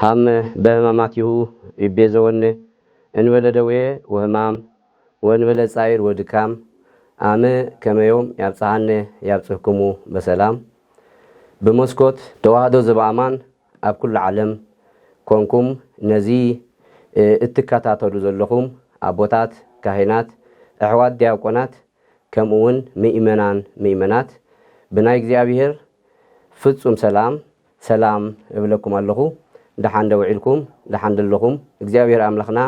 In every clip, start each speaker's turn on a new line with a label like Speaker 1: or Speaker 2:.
Speaker 1: هم بهماماته يبيزون إن ولدوي وهمام وإن ولد صاير ودكام كما يوم يبصحكمو بسلام بمسكوت توادو زبامان أب كل عالم كونكم نزي اتكاتاتو زلكم أبوتات كاهنات أحوات دياقونات كمون مئمنات بنايك زيابير فتصم سلام ابلكم الله دحان دوعيلكم دحان دلكم እግዚአብሔር አምላኽና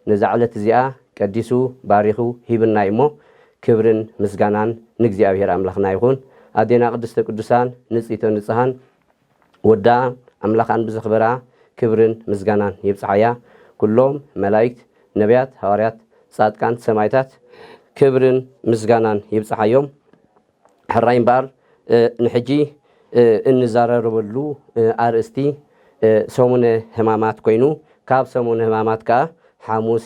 Speaker 1: ነዛዕለት እዚኣ ቀዲሱ ባሪኹ ሂብና ይሞ ክብርን ምስጋናን ንእግዚአብሔር አምላኽና ይኹን አዴና ቅድስተ ቅዱሳን ንጽይቶ ንጽሃን ወዳ አምላኻን ብዝኽበራ ክብርን ምስጋናን ይብጽሐያ ኩሎም መላእክት ነቢያት ሐዋርያት ጻድቃን ሰማዕታት ክብርን ምስጋናን ይብጽሐዮም ሕራይን ባር ንሕጂ እንዛረረበሉ አርእስቲ ሰሙነ ሕማማት ኮይኑ ካብ ሰሙነ ሕማማት ካ ሐሙስ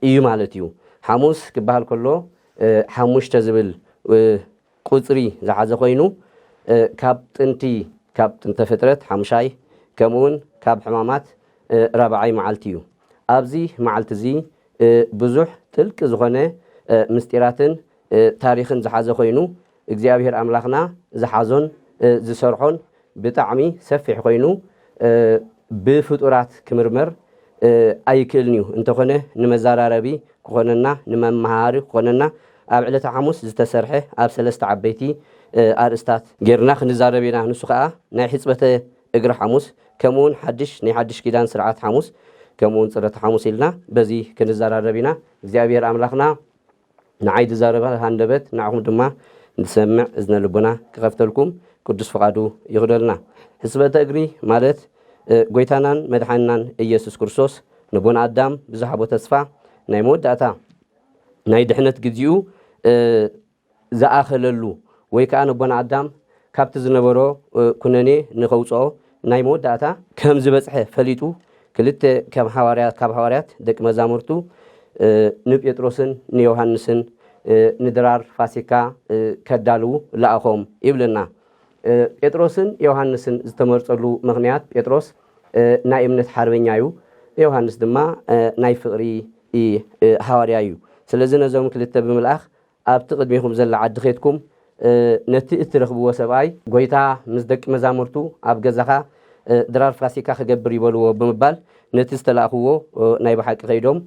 Speaker 1: እዩ ማለት እዩ ሐሙስ ክባሃል ከሎ ሐሙሽተ ዝብል ቁጽሪ ዝሓዘ ኮይኑ ካብ ጥንተ ፍጥረት ሐሙሻይ ከምኡውን ካብ ሕማማት ራብዓይ መዓልቲ እዩ ኣብዚ መዓልቲ እዚ ብዙሕ ጥልቅ ዝኾነ ምስጢራትን ታሪኽን ዝሓዘ ኮይኑ እግዚአብሔር አምላኽና ዝሓዞን ዝሰርሖን ብጣዕሚ ሰፊሕ ኮይኑ ብፍጡራት ክምርመር ኣይክእልን እዩ እንተኾነ ንመዛራረቢ ክኾነና ንመምሃሪ ክኾነና ኣብ ዕለተ ሐሙስ ዝተሰርሐ ኣብ ሰለስተ ዓበይቲ ኣርእስታት ጌርና ክንዛረብ ኢና ንሱ ከዓ ናይ ሕፅበተ እግሪ ሐሙስ ከምኡውን ናይ ሓድሽ ኪዳን ስርዓት ሐሙስ ከምኡውን ፅረተ ሐሙስ ኢልና በዚ ክንዛራረብ ኢና እግዚአብሔር አምላኽና ንዓይ ዝዛረበ ሃንደበት ንዓኹም ድማ ንሰምዕ እዝነ ልቦና ክኸፍተልኩም ቅዱስ ፈቃዱ ይኽደልና ሕፅበተ እግሪ ማለት ጎይታናን መድሓንናን ኢየሱስ ክርስቶስ ንቦና አዳም ብዝሃቦ ተስፋ ናይ መወዳእታ ናይ ድሕነት ግዚኡ ዝኣኸለሉ ወይ ከዓ ንቦና አዳም ካብቲ ዝነበሮ ኩነኔ ንኸውፅኦ ናይ መወዳእታ ከም ዝበፅሐ ፈሊጡ ክልተ ካብ ሐዋርያት ደቂ መዛሙርቱ ንጴጥሮስን ንዮሐንስን ንድራር ፋሲካ ከዳልው ለኣኾም ይብለና ጴጥሮስን ዮሐንስን ዝተመርጸሉ ምክንያት ጴጥሮስ ናይ እምነት ሓርበኛ እዩ ዮሐንስ ድማ ናይ ፍቕሪ ሐዋርያ እዩ ስለዚ ነዞም ክልተ ብምልኣኽ ኣብቲ ቅድሚኹም ዘላ ዓዲ ኸይድኩም ነቲ እትረኽብዎ ሰብኣይ ጎይታ ምስ ደቂ መዛሙርቱ ኣብ ገዛኻ ድራር ፋሲካ ክገብር ይበልዎ ብምባል ነቲ ዝተላእኽዎ ናይ ብሓቂ ኸይዶም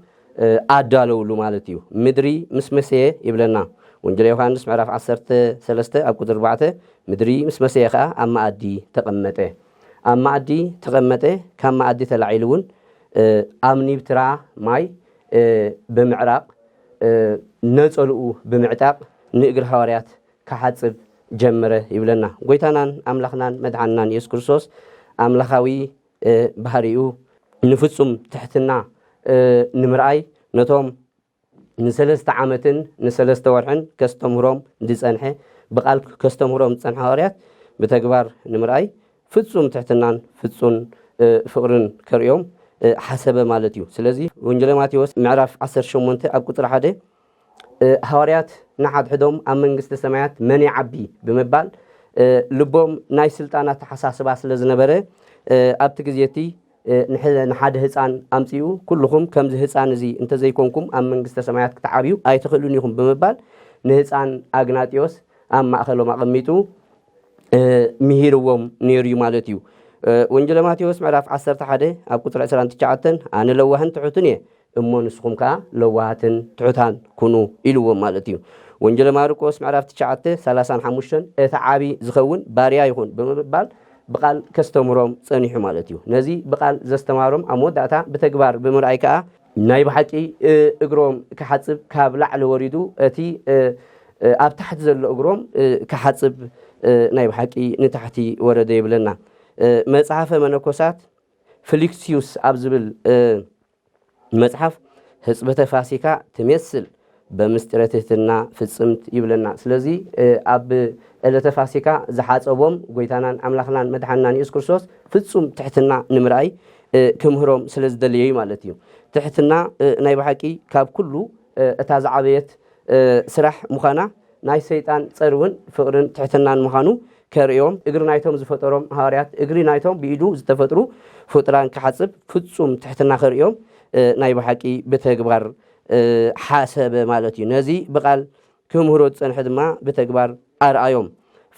Speaker 1: ኣዳለውሉ ማለት እዩ ምድሪ ምስ መሰየ ይብለና ወንጌል ዮሐንስ ምዕራፍ 13 ኣብ ቁጥር 4 ምድሪ ምስ መሰየ ከዓ ኣብ ማኣዲ ተቐመጠ ካብ ማኣዲ ተላዒሉ እውን ኣብ ኒብትራ ማይ ብምዕራቕ ነፀልኡ ብምዕጣቕ ንእግሪ ሐዋርያት ክሓፅብ ጀመረ ይብለና ጎይታናን አምላኽናን መድሓንናን ኢየሱስ ክርስቶስ አምላኻዊ ባህሪኡ ንፍጹም ትሕትና ንምርኣይ ነቶም ንሰለስተ ዓመትን ንሰለስተ ወርሕን ከስተምህሮም ዝጸንሐ ብቃል ከስተምህሮም ዝጸንሐ ሐዋርያት ብተግባር ንምርኣይ ፍጹም ትሕትናን ፍጹም ፍቕርን ከርእዮም ሓሰበ ማለት እዩ ስለዚ ወንጌል ማቴዎስ ምዕራፍ 18 ኣብ ቁጥሪ 1 ሐዋርያት ንሓድሕዶም ኣብ መንግስቲ ሰማያት መን ይዓቢ ብምባል ልቦም ናይ ስልጣናት ተሓሳስባ ስለ ዝነበረ ኣብቲ ግዜቲ ንሓደ ህፃን ኣምፂኡ ኩልኹም ከምዚ ህፃን እዚ እንተዘይኮንኩም ኣብ መንግስቲ ሰማያት ክትዓብዩ ኣይትኽእሉን ኢኹም ብምባል ንህፃን አግናጢዮስ ኣብ ማእኸሎም ኣቐሚጡ ምሂርዎም ነይሩ ማለት እዩ ወንጌል ማቴዎስ ምዕራፍ 11 ኣብ ቁጥሪ 29 ኣነ ለዋህን ትሑትን እየ እሞ ንስኹም ከዓ ለዋሃትን ትሑታን ኩኑ ኢልዎም ማለት እዩ ወንጌል ማርቆስ ምዕራፍ 9:35 እቲ ዓቢ ዝኸውን ባርያ ይኹን ብምባል ብቃል ከስተምሮም ጸኒሑ ማለት እዩ ነዚ ብቃል ዘስተማሮም ኣብ መወዳእታ ብተግባር ብምርኣይ ከዓ ናይ ብሓቂ እግሮም ክሓፅብ ካብ ላዕሊ ወሪዱ እቲ ኣብ ታሕቲ ዘሎ እግሮም ክሓፅብ ናይ ብሓቂ ንታሕቲ ወረደ ይብለና መጽሓፈ መነኮሳት ፍሊክሲዩስ ኣብ ዝብል መጽሓፍ ህፅበተ ፋሲካ ትመስል بمسترتهتنا فصمت يبلنا سلازي اب ዕለተ ፋሲካ ዝሓጸቦም ጎይታናን አምላኽናን መድኃናን ኢየሱስ ክርስቶስ ፍጹም ትሕትና ንምርአይ ክምህሮም ስለዝደልየዩ ማለት እዩ ትሕትና ናይ ባሓቂ ካብ ኩሉ እታ ዝዓበየት ስራሕ ምዃና ናይ ሰይጣን ጸርውን ፍቅርን ትሕትናን ምዃኑ ከርእዮም እግሪ ናይቶም ዝፈጠሮም ሐዋርያት እግሪ ናይቶም ብኢዱ ዝተፈጥሩ ፍጡራን ክሓጽብ ፍጹም ትሕትና ከርእዮም ናይ ባሓቂ ብተግባር ሓሰበ ማለት እዩ ነዚ ብቃል ክምህሮ ጸንሐ ድማ ብተግባር أرأيهم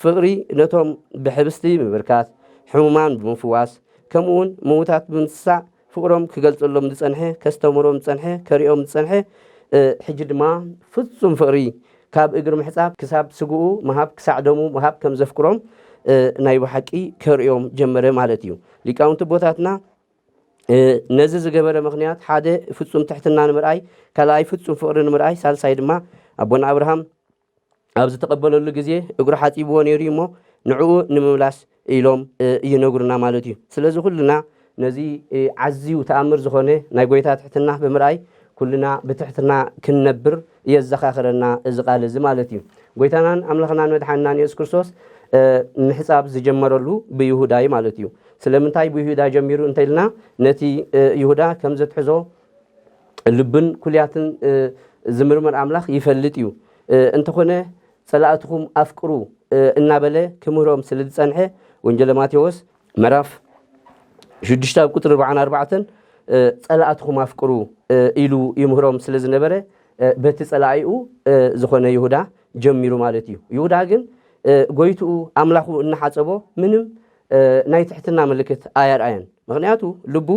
Speaker 1: فقري نتهم بحبستي ببركات حمومان بمفواس كمون موتات بنسع فقرهم كقلت لهم تصنحه كستمرهم تصنحه كريهم تصنحه حجد ما فتصم فقري كاب إجرم حساب كساب سجو مهاب كسعدمو مهاب كم زفكرهم نايب حكي كريهم جمرة مالتيو لكون تبوتاتنا نزز جبر مغنيات حدا فتصم تحت النان مرأي كلاي فتصم فقرن مرأي سال سيد ما أبونا أبراهام أبز تقبل اللجزية أقول حتى يبون يريمو نعو نملاس إلهم ينقرنا مالتي سلزو كلنا نزي عزي وتأمر زخونه ناقويتها تحتنا بمرأي كلنا بتحتنا كنبر يزخاخرنا إزقال زمالتي قويتنا أملخنا مدحنا يسوع كريستوس نحساب زجمر له بيهوداي مالتي سلمنتاي بيهودا جميرو انتلنا نتي يهودا كم زت حزو اللبن كلياتن زمرمر أملاخ يفلتيو انت خونه صلاتكم افكروا النابله كمهرهم سلد صنحه وانجيل ماتيوس مراف شدشتا قطر 44 صلاتكم افكروا إلو يمهرهم سلز نبره بت صلايو زخونه يهودا جميرو مالتي يهودا ግን ጎይቱ አምላኹ እንሐጸቦ ምንም ናይ ትሕትና ምልክት አያርአየን ምክንያቱ ልቡ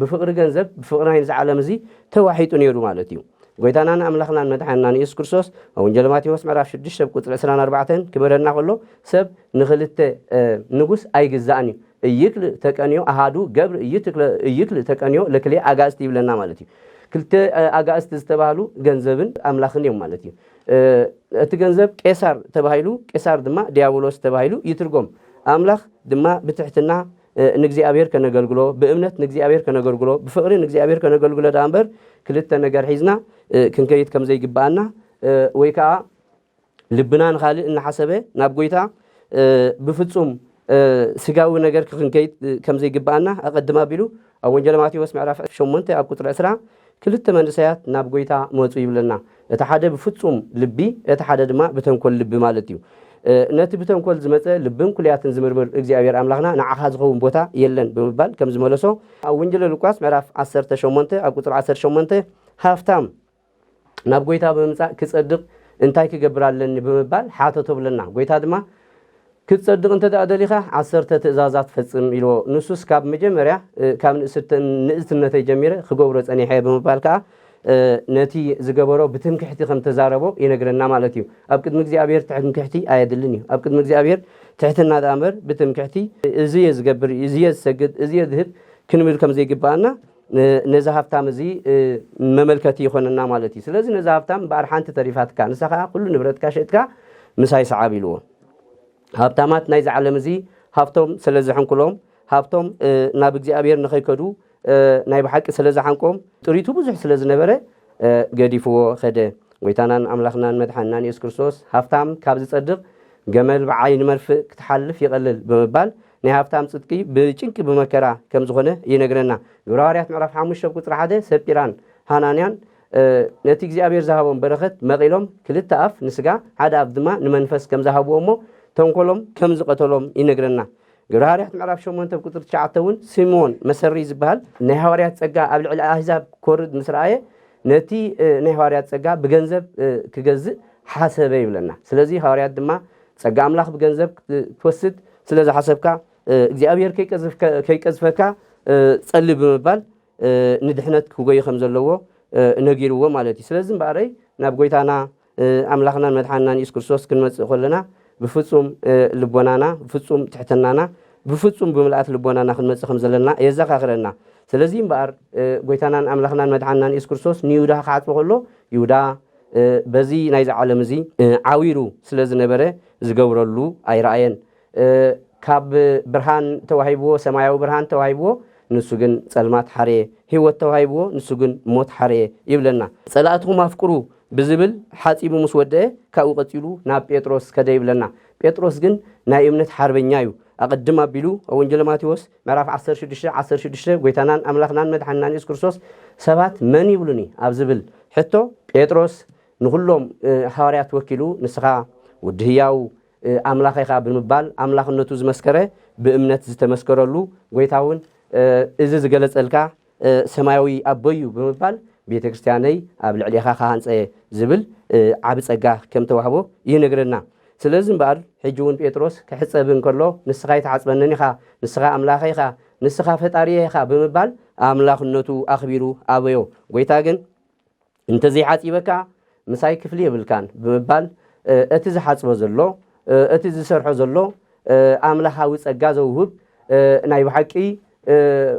Speaker 1: بفقر ገንዘብ بفقر ናይ ዓለም እዚ ተዋሒጡ ነይሩ ማለት እዩ ጎይታናን አምላኽናን መድኃናን ኢየሱስ ክርስቶስ ወንጌል ማቴዎስ ምዕራፍ 6 ቁጥር 24 ክበረና ከሎ ሰብ ንኽልተ ንጉስ አይግዛእኒ እይክል ተቀንዮ አሃዱ ገብር እይክል ተቀንዮ ለክሌ አጋስት ይብለና ማለት እዩ ክልተ አጋስት ዝተባሉ ገንዘብን አምላኽን እዮም ማለት እዩ እቲ ገንዘብ ቄሳር ተባሂሉ ቄሳር ድማ ዲያብሎስ ተባሂሉ ይትርጎም አምላኽ ድማ ብትሕትና ንግዚአብሔር ከነገልግሎ በእምነት ንግዚአብሔር ከነገልግሎ በፍቅሪ ንግዚአብሔር ከነገልግሎ ዳንበር ክልተ ነገር ሒዝና ክንከይት ከም ዘይግባአና ወይ ከዓ ልብናን ካልእ እንሐሰበ ናብ ጎይታ ብፍጹም ስጋዊ ነገር ክንከይት ከም ዘይግባአና አቀድማ ቢሉ ወንጌል ማቴዎስ ምዕራፍ 8 ኣብ ቁጥር 10 ክልተ መንሰያት ናብ ጎይታ መጹ ይብለና እቲ ሓደ ብፍጹም ልቢ እቲ ሓደ ድማ ብተንኮል ልቢ ማለት እዩ ነቲ ብተንኮል ዝመጸ ልብን ኩልያትን ዝምርምር እግዚአብሔር አምላኽና ንዓኻ ዝኸውን ቦታ የለን ብምባል ከም ዝመለሶ ወንጌል ሉቃስ ምዕራፍ 18 ኣብ ቁጥር 18 ሃፍታም ናብ ጎይታ በመምጻእ ክጸድቕ እንታይ ክገብር ኣለኒ ብምባል ሓተቶ ብለና ጎይታ ድማ ክትጸድቕ እንተ ደሊኻ 10 ትእዛዛት ፈጽም ኢሎ ንሱስ ካብ መጀመርያ ካብ ንእስትነተይ ጀሚረ ክገብሮ ጸኒሐ ብምባል ከዓ ነቲ ዝገበሮ ብትምክሕቲ ከም ተዛረቦ ይነግረና ማለት እዩ ኣብ ቅድሚ እግዚአብሔር ትምክሕቲ አየድልን እዩ ኣብ ቅድሚ እግዚአብሔር ትሕትና ዳመር ብትምክሕቲ እዚ ዝገብር እዚ ዝሰግድ እዚ ዝህብ ክንብል ከም ዘይግባአና ነዛ ሃብታም እዚ መመልከቲ ይኾነና ማለት እዩ ስለዚህ ነዛ ሃብታም በአርሓንቲ ተሪፋትካ ንሳኻ ኩሉ ንብረትካ ሸጥካ ምሳይ ሰዓብ ኢልዎ ሃብታማት ናይ ዓለም እዚ ሃብቶም ስለዝሕንኩሎም ሃብቶም ናብ እግዚአብሔር ንኸይከዱ ናይ በሐቅ ስለዝሓንቆም ጥሪቱ ብዙሕ ስለዝነበረ ገዲፍዎ ኸደ ጎይታናን አምላኽናን መድኃናን ኢየሱስ ክርስቶስ ሃብታም ካብ ዝጸድቕ ገመል በዓይን መርፍእ ክትሓልፍ ይቐልል ብምባል ናይ ሃብታም ጽድቂ ብጭንቂ ብመከራ ከም ዝኾነ ይነግረና ግብረ ሐዋርያት ምዕራፍ 5 ቁጥር 1 ሰጲራን ሃናንያን ነቲ እግዚአብሔር ዝሃቦም በረኸት መቂሎም ክልተ ኣፍ ንስጋ ሓደ ኣፍ ድማ ንመንፈስ ከም ዝሃብዎሞ ተንኮሎም ከም ዝቀተሎም ይነግረና ግብረ ሐዋርያት ምዕራፍ 8 ቁጥር 9 እውን ሲሞን መሰሪ ዝበሃል ናይ ሐዋርያት ጸጋ ኣብ ልዕሊ ኣሕዛብ ኮርድ ምስራየ ነቲ ናይ ሐዋርያት ጸጋ ብገንዘብ ክገዝእ ሓሰበ ይብለና ስለዚ ሐዋርያት ድማ ጸጋ አምላኽ ብገንዘብ ትወስድ ስለዚ ሓሰብካ እግዚአብሔር ከይቀዝፈካ ጸሊ ብምባል ንድሕነት ክጎይ ከም ዘለዎ ነጊርዎ ማለት እዩ ስለዚ እምበኣረይ ናብ ጎይታና አምላኽናን መድኃናን ኢየሱስ ክርስቶስ ክንመጽእ ከለና بفصوم لبونانا بفصوم تحتنانا بفصوم بملأت لبونانا خدمة خمسة لنا يزخاخرنا سلزين بار قويتانا أملاخنا مدحنا إيسوس كريستوس نيودا خاطب بقوله يودا بزي نايز عالم زي عويرو سلز نبره زجورلو أي رأين كاب برهان توهيبو سمايو برهان توهيبو نسوجن سلمات حريه هيوت توهيبو نسوجن موت حريه يبلنا صلاتهم أفكروا بزبل حاتي بمسودة كأو قتلوا نا بيتروس كده يبلنا بيتروس جن نايمنت حربنيايو أقدم أبيلو أو إنجيل ماتيوس معرف 10 ويتنان أملاخنان مدحنان يسوع كريستوس سبات من يبلوني أبزبل حتى بيتروس نقولهم حواريات وكيلو نسخة ودهياو أملاخ يخاب المبال أملاخ النتوز مسكرة بأمنة زتمسكر له ويتاون إذا زجلت الكع سماوي أبيو بمبال بيت كريستياني قبل عليها خانس زبل عبس أجاه كم توهبه ينقرنا سلازم بعد حجون بيتروس كحسابن كله نسخة تعصبنني خا نسخة أملاخي خا نسخة فتاريه خا بمبال أملاخ النتو أخبيرو أبيو ويتاجن انت زي حاتي بكع مساي كفليه بالكان بمبال أتز حاسب زلوا أتز سرح زلوا أملاها وتسجى زوهب نايب حكي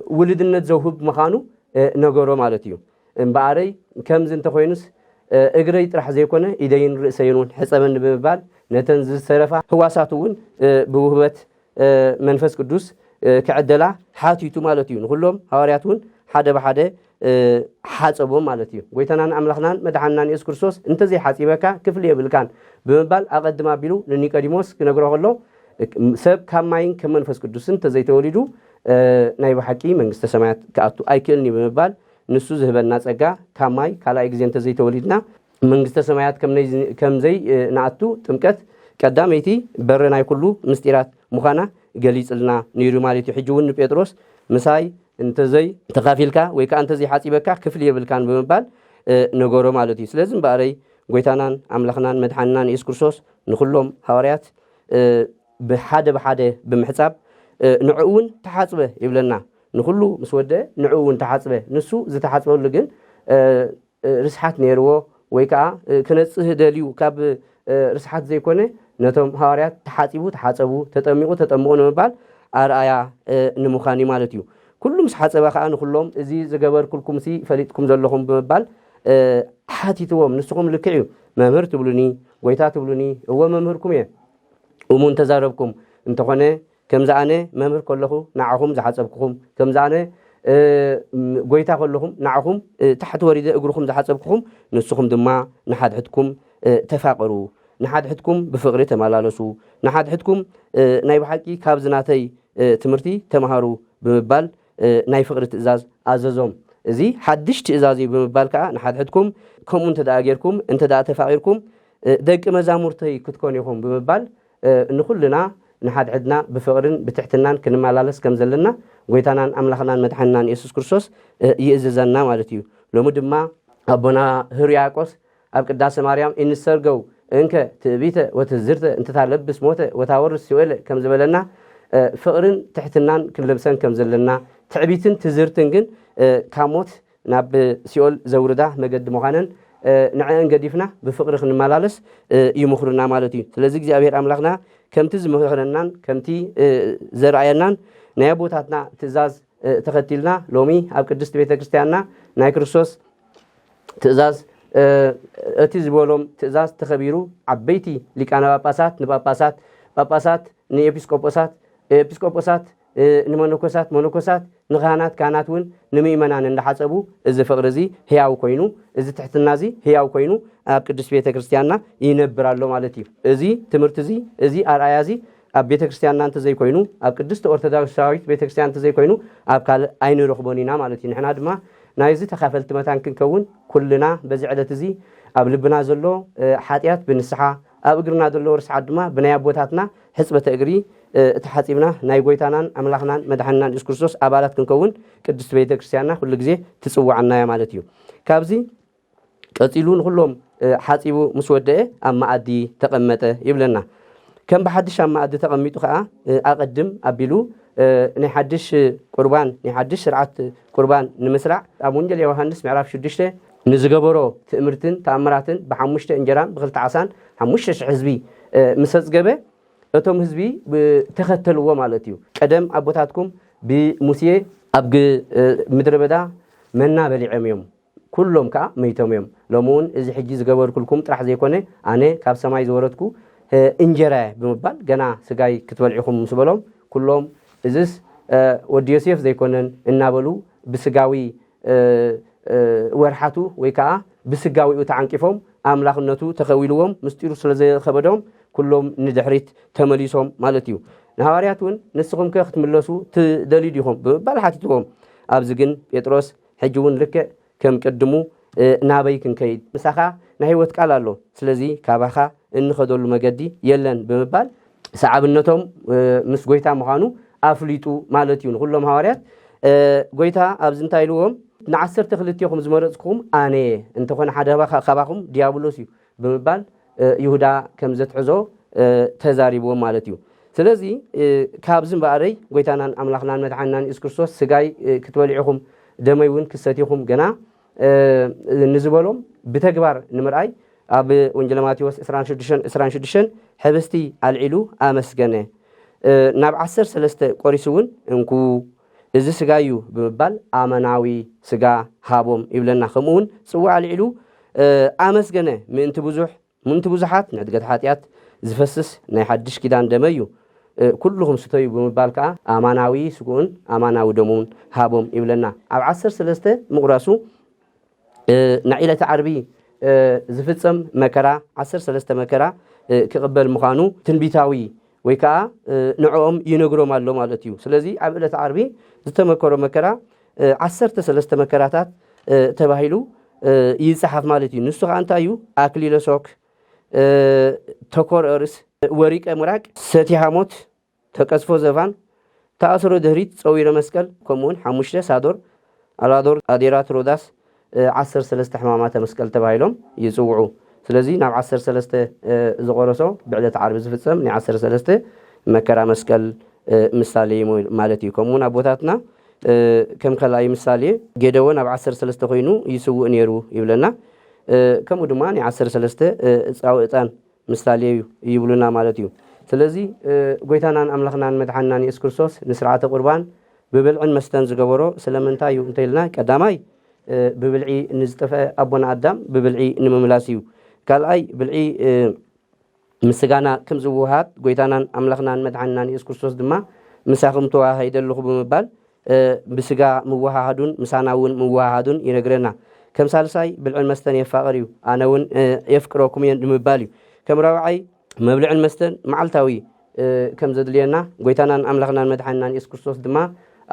Speaker 1: ولدنا زوهب مخانو نجارو مالتيو بعري كم زين تخوينس أجريت راح زيكونه إيدين رأسينون حسبا بمبال نتنزل سرفة هو ساتون بوهبة منفس قدوس كعدلة حاتيتو مالتيون كلهم هوارياتون حدا بحدا حاسبهم مالتيو ويتنان أملاخنان مدحنان يسوع كريستوس أنت زي حاسبك كفليه بالكان بمبال أقدم أبيلو لنيقوديموس كنقرأه الله سب كماين كمن فس قدوس أنت زي تولدو نايب حكي من استسمعت كأتو أيكلني بمبال نسو زهب الناس أجا كماي كلا إجزي أنت زي تولدنا من استسمعت كم زي نعتو تمكت قداميتي برنا كله مستيرات مخانا جليس لنا نيرو مالتي حجون بيتروس مساي أنت زي تقافيلك ويك أنت زي حاسبك كفليه بالكان بمبال نجارو مالتي سلازم باري قويتانان أملاخنان مدحنان يسوع كريستوس نخلهم حواريات بحادة بمحساب نعون تحاسبه يبلنا نخلو مسودة نعون تحاسبه نسو زي تحاسبه لجن رسحات نيرو ويكا كنت هداليو كاب رسحات زي كونه نتم حواريات تحاسبو تتمقو نمبال أرأيا نمخاني مالتيو كلهم حاسبه خان كلهم زي زجبر كلكم سي فريدكم زلهم بمبال حاتيتوهم نسقهم لكعيو ممر تبلوني ويتا تبلوني هو ممركم يه ومن تزاربكم انت خونه كم زانه ممر كلهم نعهم زحصبكم كم زانه ويتا كلهم نعهم تحت وريده اغركم زحصبكم نسقهم دما نحد حدكم تفاقروا نحد حدكم بفقره تمالالسوا نحد حدكم ناي بحقي كابزناتي تمرتي تمهارو بمبال ناي فقره تزاز اززوم زي حدش تزازي بمبال كا نحد حدكم كم انت داغيركم انت دا تفاقيركم دق مزامورتي كتكون يخون بمبال نخلنا نحد عدنا بفقرن بتحتنان كنمالالس كم زلنا ويتانان املاخنان مدحنان يسوع كريستوس يئززنا مالتيو لومو دما ابونا هرياقوس اب قداس مريم انسرغو انك تبيته وتزرته انت تلبس موته وتاورس سويل كم زبلنا فقرن تحتنان كنلبسن كم زلنا تعبيتن تزرتن جن كاموت ناب سيول زوردا مقد مخانن نعين قديفنا بفقر خنمالالس يمخرنا مالتي ስለዚህ እግዚአብሔር አምላክና ከምቲ ዝመخرنان ከምቲ ዘርአየናን ናይ ቦታትና ትእዛዝ ተኸቲልና ሎሚ ኣብ ቅድስት ቤተክርስቲያንና ናይ ክርስቶስ ትእዛዝ እቲ ዝበሎም ትእዛዝ ተኸቢሩ ዓበይቲ ሊቃነ ጳጳሳት ንጳጳሳት ጳጳሳት ንኤጲስቆጶሳት ኤጲስቆጶሳት ንመነኮሳት ንኻህናት ካህናት ውን ንምእመናን እንደሓፀቡ እዚ ፍቅሪ እዚ ህያው ኮይኑ እዚ ትሕትና እዚ ህያው ኮይኑ ኣብ ቅዱስ ቤተ ክርስቲያንና ይነብራሎ ማለት እዩ እዚ ትምህርቲ እዚ ኣርኣያ እዚ ኣብ ቤተ ክርስቲያንና እንተ ዘይኮይኑ ኣብ ቅድስት ኦርቶዶክሳዊት ቤተ ክርስቲያን እንተ ዘይኮይኑ ኣብ ካልእ ኣይንረኽቦን ኢና ማለት እዩ ንሕና ድማ ናይዚ ተኻፈልቲ መታን ክንከውን ኩልና በዚ ዕለት እዚ ኣብ ልብና ዘሎ ሓጢያት ብንስሓ ኣብ እግርና ዘሎ ርስዓት ድማ ብናይ ኣቦታትና ሕፅበተ እግሪ ተሓፂብና ናይ ጎይታናን ኣምላኽናን መድሓንናን ኢየሱስ ክርስቶስ ኣባላት ክንከውን ቅድስት ቤተ ክርስቲያንና ኩሉ ግዜ ትፅዋዓና ማለት እዩ ካብዚ ቀፂሉ ንኩሎም ሓፂቡ ምስ ወደአ ኣብ ማኣዲ ተቐመጠ ይብለና ከም ብሓድሽ ኣብ ማኣዲ ተቐሚጡ ከዓ ኣቐድም ኣቢሉ ናይ ሓድሽ ቁርባን ናይ ሓድሽ ስርዓት ቁርባን ንምስራዕ ኣብ ወንጌል ዮሃንስ ምዕራፍ 6 ንዝገበሮ ትእምርትን ተኣምራትን ብ5 እንጀራን ብ2 ዓሳን 5,000 ህዝቢ ምስ ኣፅገበ እቶም ህዝቢ ተኸተልዎ ማለት እዩ ቀደም ኣቦታትኩም ብሙሴ ኣብ ምድረ በዳ መና በሊዖም እዮም ኩሎም ከዓ መይቶም እዮም ሎሚ እውን እዚ ሕጂ ዝገበርኩልኩም ጥራሕ ዘይኮነ ኣነ ካብ ሰማይ ዝወረድኩ እንጀራ ብምባል ገና ስጋይ ክትበልዒኹም ምስ በሎም ኩሎም እዝስ ወዲ ዮሴፍ ዘይኮነን እናበሉ ብስጋዊ ወርሓቱ ወይ ከዓ ብስጋዊኡ ተዓንቂፎም ኣምላኽነቱ ተኸዊልዎም ምስጢሩ ስለዘኸበዶም ኩሎም ንድሕሪት ተመሊሶም ማለት እዩ ንሐዋርያት እውን ንስኹም ከ ክትምለሱ ትደልዩ ዲኹም ብምባል ሓቲትዎም ኣብዚ ግን ጴጥሮስ ሕጂ እውን ልክዕ ከም ቅድሙ ናበይ ክንከይድ ምሳኻ ናይ ህይወት ቃል ኣሎ ስለዚ ካባኻ እንኸደሉ መገዲ የለን ብምባል ሰዓብነቶም ምስ ጎይታ ምዃኑ ኣፍሊጡ ማለት እዩ ንኩሎም ሐዋርያት ጎይታ ኣብዚ እንታይ ኢልዎም ንዓሰርተ ክልቲኹም ዝመረፅኩም ኣነ እንተኾነ ሓደ ካባኹም ዲያብሎስ እዩ ብምባል ይሁዳ ከም ዘትሕዞ ተዛሪብዎም ማለት እዩ ስለዚ ካብዚ እምበኣረይ ጎይታናን ኣምላኽናን መድሓኒናን ኢየሱስ ክርስቶስ ስጋይ ክትበልዒኹም ደመይ እውን ክሰቲኹም ገና ንዝበሎም ብተግባር ንምርኣይ ኣብ ወንጌል ማቴዎስ 26 ሕብስቲ ኣልዒሉ ኣመስገነ ናብ 13 ቆሪሱ እውን እንኩ እዚ ስጋ እዩ ብምባል ኣመናዊ ስጋ ሃቦም ይብለና ከምኡ እውን ጽዋዕ ኣልዒሉ ኣመስገነ ምእንቲ ብዙሓት ንዕድገት ሓጢኣት ዝፈስስ ናይ ሓድሽ ኪዳን ደመ እዩ ኩልኩም ስተዩ ብምባል ከዓ ኣማናዊ ስጉኡን ኣማናዊ ደሙን ሃቦም ይብለና ኣብ 13 ምቁራሱ ናይ ዕለተ ዓርቢ ዝፍጸም መከራ 13 መከራ ክቕበል ምዃኑ ትንቢታዊ ወይ ከዓ ንዕኦም ይነግሮም ኣሎ ማለት እዩ ስለዚ ኣብ ዕለተ ዓርቢ ዝተመከሮ መከራ 13 መከራታት ተባሂሉ ይጽሓፍ ማለት እዩ ንሱ ከዓ እንታይ እዩ ኣክሊለ ሶክ ተኮር እርስ ወሪቀ ምራቅ ሰቲሃ ሞት ተቀስፎ ዘፋን ተኣስሮ ድህሪት ፀዊረ መስቀል ከምኡውን 5 ሳዶር ኣላዶር ኣዴራት ሮዳስ 13 ሕማማተ መስቀል ተባሂሎም ይጽውዑ ስለዚ ናብ 13 ዝቆረሶ ብዕለተ ዓርቢ ዝፍጸም ናይ 13 መከራ መስቀል ምሳሌ ማለት እዩ ከምኡውን ኣቦታትና ከም ከላይ ምሳሌ ጌደዎን ኣብ 13 ኮይኑ ይስውእ ነይሩ ይብለና ከምኡ ድማ ናይ 13 ጻውዕጣን ምሳሌ ይብሉና ማለት እዩ ስለዚ ጎይታናን ኣምላኽናን መድሓኒናን ኢየሱስ ክርስቶስ ንስርዓተ ቁርባን ብብልዕን መስተን ዝገበሮ ስለምንታይ እዩ እንተይልና ቀዳማይ ብብልዒ ንዝጠፍአ ኣቦና ኣዳም ብብልዒ ንምምላስ እዩ ካልኣይ ብልዒ ምስጋና ከም ዝውሃድ ጎይታናን ኣምላኽናን መድሓኒናን ኢየሱስ ክርስቶስ ድማ ምሳኹም ተዋሃይደለኹ ብምባል ብስጋ ምዋሃሃዱን ምሳና እውን ምዋሃሃዱን ይነግረና ከም ሳልሳይ ብልዕን መስተን የፋቕር እዩ ኣነ እውን የፍቅረኩም እየ ንምባል እዩ ከም ራብዓይ መብልዕን መስተን መዓልታዊ ከም ዘድልየና ጎይታናን ኣምላኽናን መድሓኒናን ኢየሱስ ክርስቶስ ድማ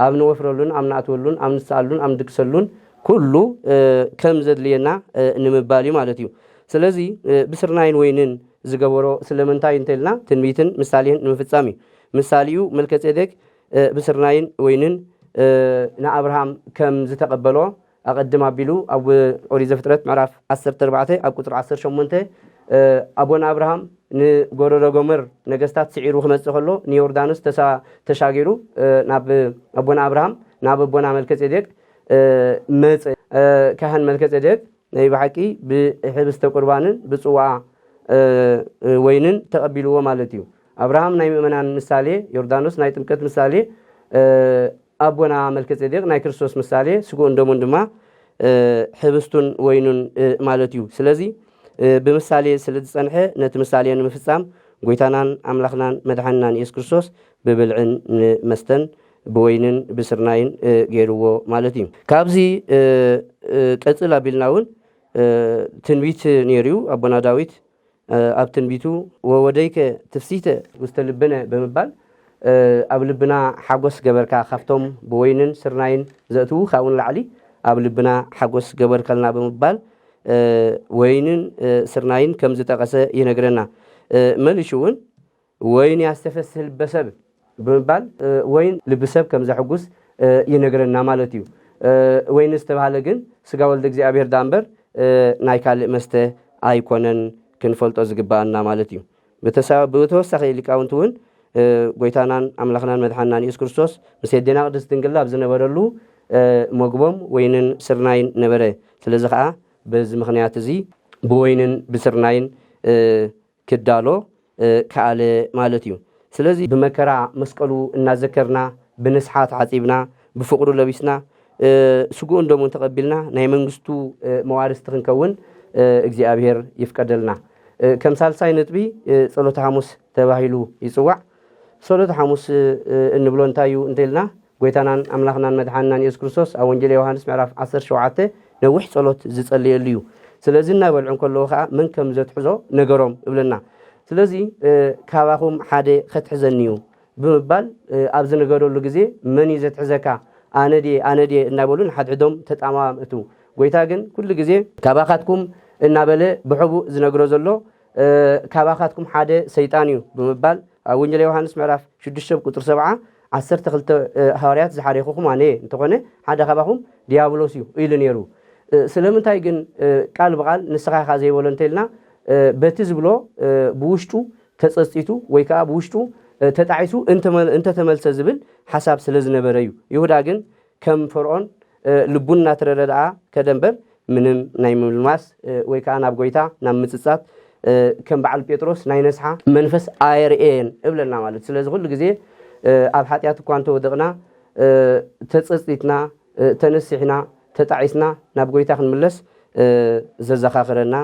Speaker 1: ኣብ ንወፍረሉን ኣብ ንኣትወሉን ኣብ ንስኣሉን ኣብ ንድግሰሉን ኩሉ ከም ዘድልየና ንምባል እዩ ማለት እዩ ስለዚ ብስርናይን ወይንን ዝገበሮ ስለምንታይ እንተልና ትንቢትን ምሳሌን ንምፍጻም እዩ ምሳሌኡ መልከጼዴቅ ብስርናይን ወይንን ንኣብርሃም ከም ዝተቀበሎ ኣቀድም ኣቢሉ ኣብ ኦሪት ዘፍጥረት ምዕራፍ 14 ኣብ ቁጥሪ 18 ኣቦና ኣብርሃም ንጎረሮ ጎመር ነገስታት ስዒሩ ክመጽእ ከሎ ንዮርዳኖስ ተሻጊሩ ናብ ኣቦና ኣብርሃም ናብ ኣቦና መልከጼዴቅ መጽ ካህን መልከጼዴቅ ናይ ባሕቂ ብሕብስተ ቁርባንን ብጽዋዓ ወይንን ተቀቢልዎ ማለት እዩ ኣብርሃም ናይ ምእመናን ምሳሌ ዮርዳኖስ ናይ ጥምቀት ምሳሌ ኣቦና መልከጼዴቅ ናይ ክርስቶስ ምሳሌ ስጉኡን ደሙን ድማ ሕብስቱን ወይኑን ማለት እዩ ስለዚ ብምሳሌ ስለ ዝጸንሐ ነቲ ምሳሌ ንምፍጻም ጎይታናን ኣምላኽናን መድሓኒናን ኢየሱስ ክርስቶስ ብብልዕን መስተን ብወይንን ብስርናይን ገይርዎ ማለት እዩ ካብዚ ቀጽል ኣቢልና እውን ትንቢት ነይሩ ኣቦና ዳዊት ኣብ ትንቢቱ ወወደይከ ትፍሲተ ውስተ ልብነ ብምባል ኣብ ልብና ሓጎስ ገበርካ ካብቶም ብወይንን ስርናይን ዘእትዉ ካብኡን ላዕሊ ኣብ ልብና ሓጎስ ገበርከልና ብምባል ወይንን ስርናይን ከም ዝጠቐሰ ይነግረና መልሹ እውን ወይን ያስተፈስህ ልበሰብ ብምባል ወይን ልብሰብ ከም ዘሕጉስ ይነግረና ማለት እዩ ወይን ዝተባሃለ ግን ስጋ ወልደ እግዚአብሔር ዳንበር ናይ ካልእ መስተ ኣይኮነን ክንፈልጦ ዝግባአና ማለት እዩ ብተወሳኺ ሊቃውንቲ እውን ጎይታናን ኣምላኽናን መድሓኒናን ኢየሱስ ክርስቶስ ምስ የዴና ቅድስት ድንግል ኣብ ዝነበረሉ መግቦም ወይንን ስርናይን ነበረ ስለዚ ከዓ በዚ ምክንያት እዚ ብወይንን ብስርናይን ክዳሎ ከኣለ ማለት እዩ ስለዚ ብመከራ መስቀሉ እናዘከርና ብንስሓት ዓፂብና ብፍቅሩ ለቢስና ስጉኡን ደሙን ተቐቢልና ናይ መንግስቱ መዋርስቲ ክንከውን እግዚአብሔር ይፍቀደልና ከም ሳልሳይ ነጥቢ ጸሎተ ሐሙስ ተባሂሉ ይጽዋዕ ጸሎተ ሐሙስ እንብሎ እንታይ እዩ እንተልና ጎይታናን አምላኽናን መድሓንናን ኢየሱስ ክርስቶስ ኣብ ወንጌል ዮሐንስ ምዕራፍ 17 ነዊሕ ጸሎት ዝጸልየሉ እዩ ስለዚ እናበልዑን ከለዉ ከዓ ምን ከም ዘትሕዞ ነገሮም ይብለና ስለዚ ካባኹም ሓደ ክትሕዘኒ እዩ ብምባል ኣብ ዝነገረሉ ግዜ መን እዩ ዘትሕዘካ ኣነዴ እናበሉን ሓድሕዶም ተጣማምእቱ ጎይታ ግን ኩሉ ግዜ ካባኻትኩም እናበለ ብሕቡእ ዝነግሮ ዘሎ ካባኻትኩም ሓደ ሰይጣን እዩ ብምባል ኣብ ወንጌል ዮሐንስ ምዕራፍ 6 ቁጥር 7 12 ሐዋርያት ዝሓሪኹም ኣነ እንተኾነ ሓደ ካባኹም ዲያብሎስ እዩ ኢሉ ነይሩ ስለምንታይ ግን ቃል በቃል ንስኻ ኢኻ ዘይበሎ እንተኢልና በቲ ዝብሎ ብውሽጡ ተጸጽቲቱ ወይ ከዓ ብውሽጡ ተጣዒሱ እንተተመልሰ ዝብል ሓሳብ ስለ ዝነበረ እዩ ይሁዳ ግን ከም ፈርዖን ልቡን እናተረዳኣ ከደንበር ምንም ናይ ምልማስ ወይ ከዓ ናብ ጎይታ ናብ ምጽጻት ከም በዓል ጴጥሮስ ናይ ነስሓ መንፈስ ኣይርኤን እብለና ማለት ስለዚ ኩሉ ግዜ ኣብ ሓጢያት እኳ እንተወደቕና ተጸጽቲትና ተነሲሕና ተጣዒስና ናብ ጎይታ ክንምለስ ዘዘኻኽረና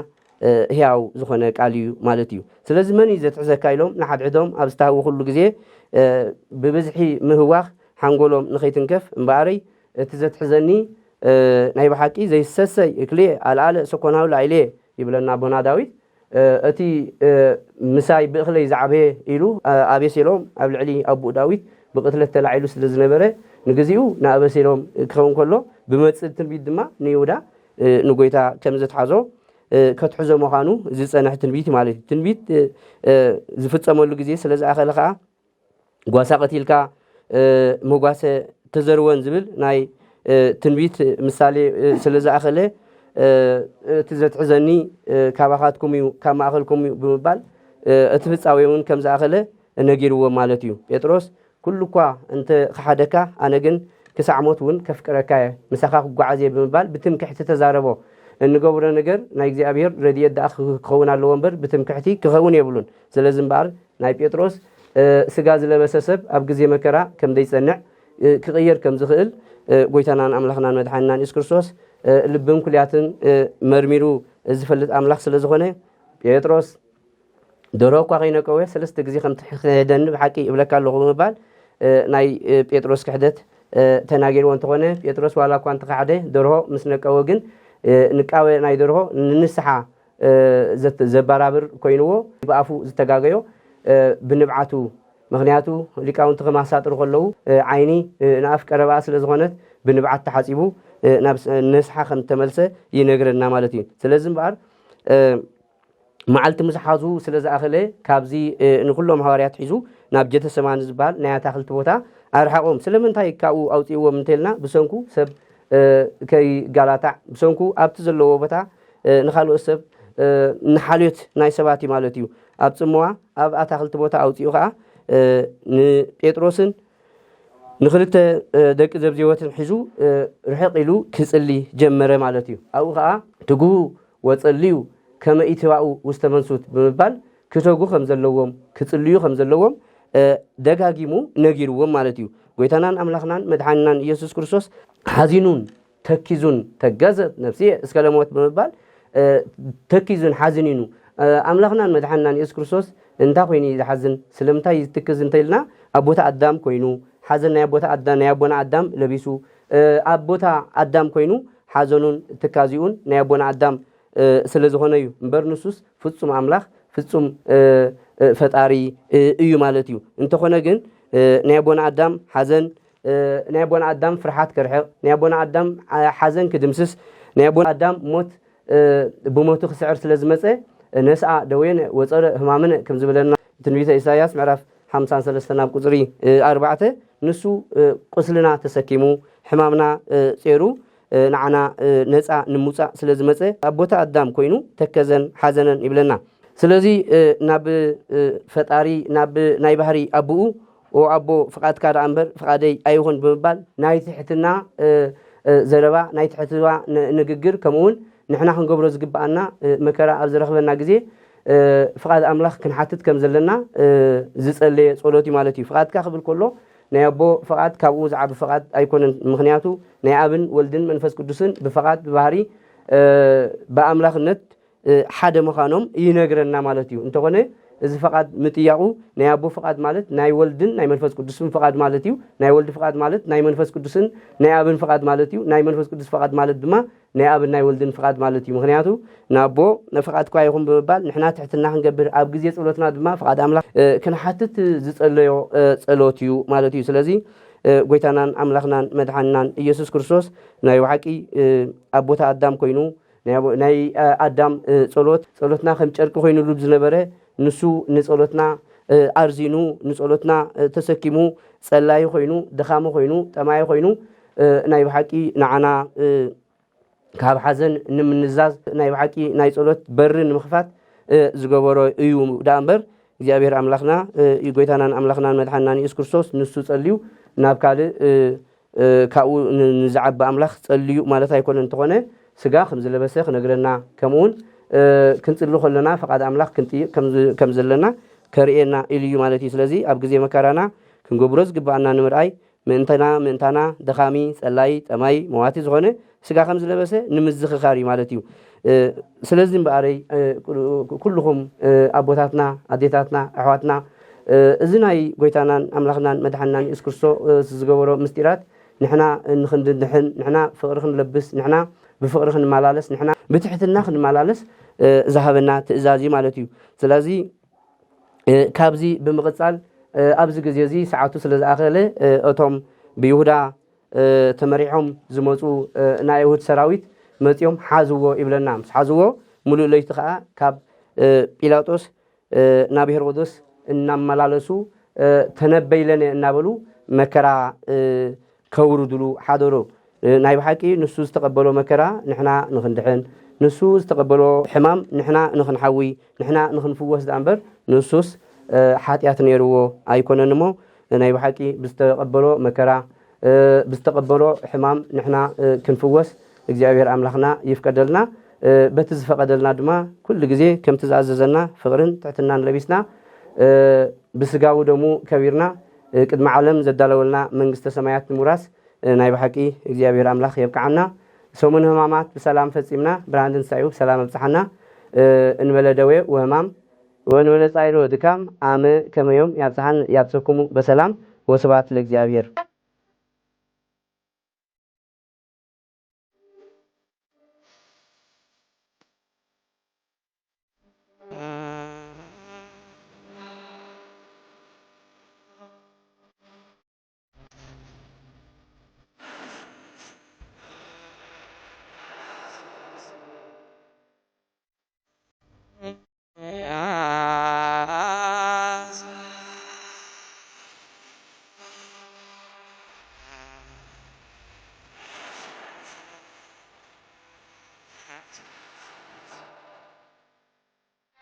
Speaker 1: ህያው ዝኾነ ቃል እዩ ማለት እዩ ስለዚ መን እዩ ዘትሕዘካ ኢሎም ንሓድሕዶም ኣብ ዝተሃቡ ኩሉ ግዜ ብብዝሒ ምህዋኽ ሓንጎሎም ንኸይትንከፍ እምበኣረይ እቲ ዘትሕዘኒ ናይ ብሓቂ ዘይሰሰይ እክልየ ኣልኣለ ሰኮናዊ ላዕለ ይብለና ኣቦና ዳዊት እቲ ምሳይ ብእኽለይ ዝዓበየ ኢሉ ኣቤሴሎም ኣብ ልዕሊ ኣቡኡ ዳዊት ብቕትለት ተላዒሉ ስለ ዝነበረ ንግዚኡ ንኣቤሴሎም ክኸውን ከሎ ብመፅእ ትንቢት ድማ ንይሁዳ ንጎይታ ከም ዘትሓዞ ከትሕዞ ምዃኑ ዝፀንሕ ትንቢት ማለት እዩ ትንቢት ዝፍፀመሉ ግዜ ስለ ዝኣኸለ ከዓ ጓሳ ቀቲልካ መጓሰ ተዘርወን ዝብል ናይ ትንቢት ምሳሌ ስለ ዝኣኸለ እቲ ዘትሕዘኒ ካባኻትኩም እዩ ካብ ማእኸልኩም እዩ ብምባል እቲ ፍፃዌ እውን ከም ዝኣኸለ ነጊርዎ ማለት እዩ ጴጥሮስ ኩሉ እኳ እንተ ክሓደካ ኣነ ግን ክሳዕ ሞት እውን ከፍቅረካ እየ ምሳኻ ክጓዓዝ እየ ብምባል ብትምክሕቲ ተዛረቦ እንገብሮ ነገር ናይ እግዚኣብሔር ረድኤት ደኣ ክኸውን ኣለዎ እምበር ብትምክሕቲ ክኸውን የብሉን ስለዚ እምበኣር ናይ ጴጥሮስ ስጋ ዝለበሰ ሰብ ኣብ ግዜ መከራ ከም ዘይጸንዕ ክቕየር ከም ዝኽእል ጎይታናን ኣምላኽናን መድሓንናን ኢየሱስ ክርስቶስ ልብን ኩልያትን መርሚሩ ዝፈልጥ ኣምላኽ ስለ ዝኾነ ጴጥሮስ ደርሆ እኳ ከይነቀወ 3 ግዜ ከም ትሕደኒ ብሓቂ ይብለካ ኣለኹ ብምባል ናይ ጴጥሮስ ክሕደት ተናጊርዎ እንተኾነ ጴጥሮስ ዋላ እኳ እንተካሕደ ደርሆ ምስ ነቀወ ግን ንቃወ ናይ ደርሆ ንንስሓ ዘባራብር ኮይንዎ ብኣፉ ዝተጋገዮ ብንብዓቱ ምክንያቱ ሊቃውንቲ ከማሳጥሩ ከለዉ ዓይኒ ንኣፍ ቀረባ ስለ ዝኾነት ብንብዓት ተሓፂቡ ናብ ንስሓ ከም ተመልሰ ይነግረና ማለት እዩ ስለዚ እምበኣር መዓልቲ ምዝሓዙ ስለ ዝኣኸለ ካብዚ ንኩሎም ሃዋርያት ሒዙ ናብ ጀተሰማኒ ዝበሃል ናይ ኣታክልቲ ቦታ ኣርሓቆም ስለምንታይ ካብኡ ኣውፂእዎም እንተኢልና ብሰንኩ ሰብ ከይጋላታዕ ብሰንኩ ኣብቲ ዘለዎ ቦታ ንኻልኦት ሰብ ንሓልዮት ናይ ሰባት እዩ ማለት እዩ ኣብ ጽምዋ ኣብ ኣታክልቲ ቦታ ኣውፂኡ ከዓ ንጴጥሮስን ንክልተ ደቂ ዘብዜወትን ሒዙ ርሕቕ ኢሉ ክጽሊ ጀመረ ማለት እዩ ኣብኡ ከዓ ትጉ ወጸልዩ ከመ ኢትባኡ ውስተ መንሱት ብምባል ክተጉ ከም ዘለዎም ክጽልዩ ከም ዘለዎም ደጋጊሙ ነጊርዎም ማለት እዩ ጎይታናን ኣምላኽናን መድሓንናን ኢየሱስ ክርስቶስ ሓዚኑን ተኪዙን ተገዘት ነፍስየ እስከ ለሞት ብምባል ተኪዙን ሓዝኒኑ ኣምላኽናን መድሓንናን ኢየሱስ ክርስቶስ እንታይ ኮይኑ ዝሓዝን ስለምንታይ ዝትክዝ እንተኢልና ኣብ ቦታ ኣዳም ኮይኑ ሓዘን ናይ ቦታ ኣዳም ናይ ኣቦና ኣዳም ለቢሱ ኣብ ቦታ ኣዳም ኮይኑ ሓዘኑን ትካዚኡን ናይ ኣቦና ኣዳም ስለ ዝኾነ እዩ እምበር ንሱስ ፍጹም ኣምላኽ ፍጹም ፈጣሪ እዩ ማለት እዩ እንተኾነ ግን ናይ ኣቦና ኣዳም ሓዘን ናይ ኣቦና ኣዳም ፍርሓት ክርሕቕ ናይ ኣቦና ኣዳም ሓዘን ክድምስስ ናይ ኣቦና ኣዳም ሞት ብሞቱ ክስዕር ስለ ዝመፀ ነስኣ ደዌነ ወፀረ ህማምነ ከም ዝብለና ትንቢተ ኢሳያስ ምዕራፍ 53 ናብ ቁፅሪ 4 ንሱ ቁስልና ተሰኪሙ ሕማምና ጼሩ ንዓና ነፃ ንምውፃእ ስለ ዝመፀ ኣብ ቦታ ኣዳም ኮይኑ ተከዘን ሓዘነን ይብለና ስለዚ ናብ ፈጣሪ ናብ ናይ ባህሪ ኣቡኡ ወኣቦ ፍቃድካ ዳ እምበር ፍቃደይ ኣይኹን ብምባል ናይ ትሕትና ዘረባ ናይ ትሕትዋ ንግግር ከምኡውን ንሕና ክንገብሮ ዝግባአና መከራ ኣብ ዝረኽበና ግዜ ፍቃድ ኣምላኽ ክንሓትት ከም ዘለና ዝጸለየ ጸሎት እዩ ማለት እዩ ፍቃድካ ክብል ከሎ ናይ ኣቦ ፍቃድ ካብኡ ዝዓቢ ፍቃድ ኣይኮነን ምክንያቱ ናይ ኣብን ወልድን መንፈስ ቅዱስን ብፍቃድ ብባህሪ ብኣምላኽነት ሓደ ምዃኖም ይነግረና ማለት እዩ እንተኾነ እዚ ፈቃድ ምጥያቁ ናይ አቦ ፈቃድ ማለት ናይ ወልድን ናይ መንፈስ ቅዱስን ፈቃድ ማለት እዩ ናይ ወልድ ፈቃድ ማለት ናይ መንፈስ ቅዱስን ናይ አብን ፈቃድ ማለት እዩ ናይ መንፈስ ቅዱስ ፈቃድ ማለት ድማ ናይ አብን ናይ ወልድን ፈቃድ ማለት እዩ ምክንያቱ ናቦ ፈቃድኳ ይኹን ብምባል ንሕና ትሕትና ክንገብር ኣብ ግዜ ጸሎትና ድማ ፈቃድ አምላክ ክንሓትት ዝጸለዮ ጸሎት እዩ ማለት እዩ ስለዚ ጎይታናን አምላክናን መድሓንናን ኢየሱስ ክርስቶስ ናይ ዋቂ አቦታ አዳም ኮይኑ ናይ አዳም ጸሎትና ከም ጨርቂ ኮይኑሉ ዝነበረ ንሱ ንጸሎትና አርዚኑ ንጸሎትና ተሰኪሙ ጸላይ ኮይኑ ደኻሙ ኮይኑ ጠማይ ኮይኑ ናይ ባሓቂ ንዓና ካብ ሓዘን ንምንዛዝ ናይ ባሓቂ ናይ ጸሎት በር ንምኽፋት ዝገበሮ እዩ ዳእምበር እግዚአብሔር አምላክና ጎይታናን አምላክናን መድሓንናን ኢየሱስ ክርስቶስ ንሱ ጸልዩ ናብ ካልእ ካብኡ ንዝዓቢ አምላክ ጸልዩ ማለት ኣይኮነን እንተኾነ ስጋ ከም ዝለበሰ ክነግረና ከምኡውን ክንጽሉ ከለና ፈቃድ አምላክ ክንጥይቅ ከም ዘለና ከርእየና ኢልዩ ማለት እዩ ስለዚ ኣብ ግዜ መከራና ክንገብሮ ዝግባአና ንምርኣይ ምእንታና ደኻሚ ጸላይ ጠማይ መዋቲ ዝኾነ ስጋ ከም ዝለበሰ ንምዝኽኻር ማለት እዩ ስለዚ እምበኣረይ ኩልኹም ኣቦታትና ኣዴታትና ኣሕዋትና እዚ ናይ ጎይታናን አምላክናን መድሓንናን ኢየሱስ ክርስቶስ ዝገበሮ ምስጢራት ንሕና ንኽንድንሕን ንሕና ፍቅሪ ክንለብስ ንሕና ብፍቅሪ ክንመላለስ ንሕና ብትሕትና ክንመላለስ ዝሃበና ትእዛዝ ማለት እዩ ስለዚ ካብዚ ብምቕጻል ኣብዚ ግዜ እዚ ሰዓቱ ስለ ዝኣኸለ እቶም ብይሁዳ ተመሪሖም ዝመፁ ናይ አይሁድ ሰራዊት መፂኦም ሓዝዎ ይብለና ምስ ሓዝዎ ሙሉእ ለይቲ ከዓ ካብ ጲላጦስ ናብ ሄሮዶስ እናመላለሱ ተነበይለነ እናበሉ መከራ ከውርድሉ ሓደሮ ናይ ባሓቂ ንሱ ዝተቀበሎ መከራ ንሕና ንኽንድሕን ንሱ ዝተቀበሎ ሕማም ንሕና ንኽንሓዊ ንሕና ንኽንፍወስ ዳእምበር ንሱስ ሓጢአት ነይርዎ ኣይኮነን እሞ ናይ ባሓቂ ብዝተቀበሎ መከራ ብዝተቀበሎ ሕማም ንሕና ክንፍወስ እግዚአብሔር አምላክና ይፍቀደልና በቲ ዝፈቀደልና ድማ ኩሉ ግዜ ከምቲ ዝኣዘዘና ፍቅርን ትሕትናን ለቢስና ብስጋው ደሙ ከቢርና ቅድሚ ዓለም ዘዳለወልና መንግስተ ሰማያት ምውራስ ናይ ባሓቂ እግዚአብሔር አምላክ የብቃዓና ሰሙን ህማማት በሰላም ፈጺምና ብርሃን ትንሳኤው በሰላም ኣብጽሐና እንበለ ደዌ ወህማም ወንበለ ጻይሮ ድካም አመ ከመዮም ያብጽሐን ያብጽሕኩሙ በሰላም ወስብሐት ለእግዚአብሔር